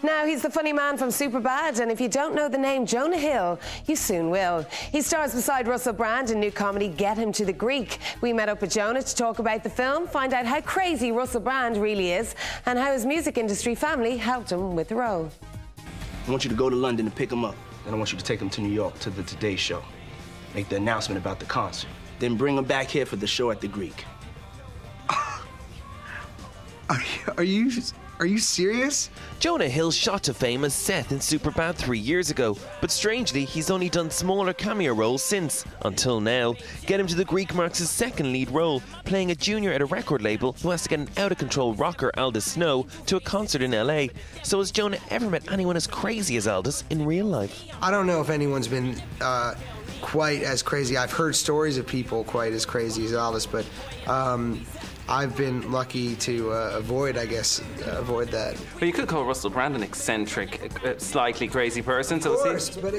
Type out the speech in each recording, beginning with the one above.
Now, he's the funny man from Superbad, and if you don't know the name Jonah Hill, you soon will. He stars beside Russell Brand in new comedy Get Him to the Greek. We met up with Jonah to talk about the film, find out how crazy Russell Brand really is, and how his music industry family helped him with the role. I want you to go to London and pick him up. Then I want you to take him to New York to the Today Show. Make the announcement about the concert. Then bring him back here for the show at the Greek. Are you serious? Jonah Hill shot to fame as Seth in Superbad 3 years ago, but strangely, he's only done smaller cameo roles since, until now. Get Him to the Greek marks his second lead role, playing a junior at a record label who has to get an out-of-control rocker, Aldous Snow, to a concert in LA. So has Jonah ever met anyone as crazy as Aldous in real life? I don't know if anyone's been quite as crazy. I've heard stories of people quite as crazy as Aldous, but I've been lucky to avoid that. But you could call Russell Brand an eccentric, slightly crazy person. So of course, but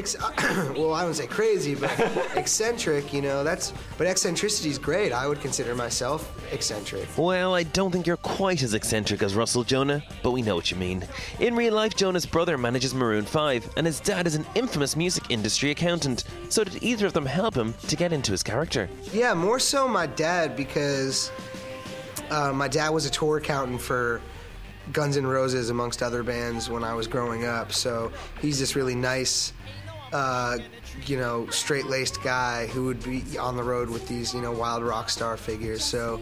well, I wouldn't say crazy, but eccentric. You know, but eccentricity is great. I would consider myself eccentric. Well, I don't think you're quite as eccentric as Russell, Jonah, but we know what you mean. In real life, Jonah's brother manages Maroon 5, and his dad is an infamous music industry accountant. So did either of them help him to get into his character? Yeah, more so my dad, because my dad was a tour accountant for Guns N' Roses, amongst other bands, when I was growing up. So he's this really nice, straight-laced guy who would be on the road with these, wild rock star figures. So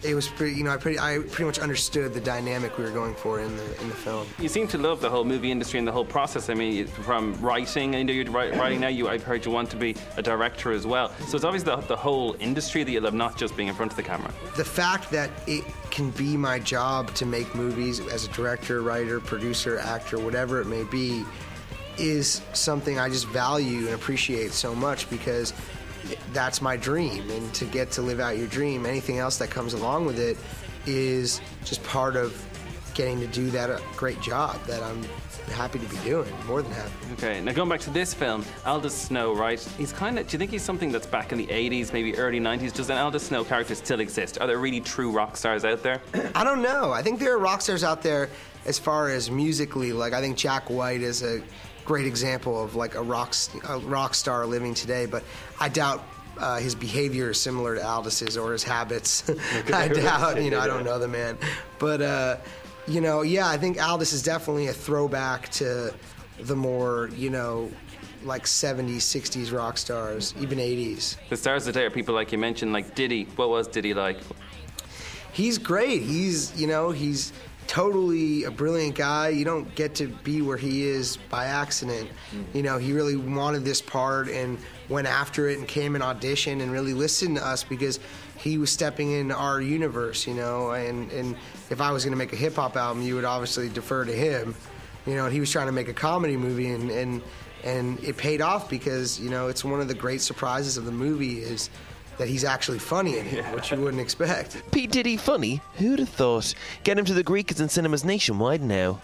it was pretty, I pretty much understood the dynamic we were going for in the film. You seem to love the whole movie industry and the whole process. I mean, from writing, I know you're writing now. I've heard you want to be a director as well. So it's obviously the whole industry that you love, not just being in front of the camera. The fact that it can be my job to make movies as a director, writer, producer, actor, whatever it may be, is something I just value and appreciate so much, because that's my dream, and to get to live out your dream, anything else that comes along with it is just part of getting to do that great job that I'm happy to be doing, more than happy. Okay, now going back to this film, Aldous Snow, right? He's do you think he's something that's back in the 80s, maybe early 90s? Does an Aldous Snow character still exist? Are there really true rock stars out there? I don't know. I think there are rock stars out there as far as musically. Like, I think Jack White is a great example of like a rock star living today, but I doubt his behavior is similar to Aldous's, or his habits. I doubt, I don't know the man. But, yeah, I think Aldous is definitely a throwback to the more, like 70s, 60s rock stars, even 80s. The stars today are people like you mentioned, like Diddy. What was Diddy like? He's great. He's totally a brilliant guy. You don't get to be where he is by accident. He really wanted this part and went after it and came and auditioned and really listened to us, because he was stepping in our universe, and if I was going to make a hip-hop album, you would obviously defer to him, and he was trying to make a comedy movie, and it paid off, because, it's one of the great surprises of the movie is that he's actually funny in it, which you wouldn't expect. P. Diddy funny? Who'd have thought? Get Him to the Greek is in cinemas nationwide now.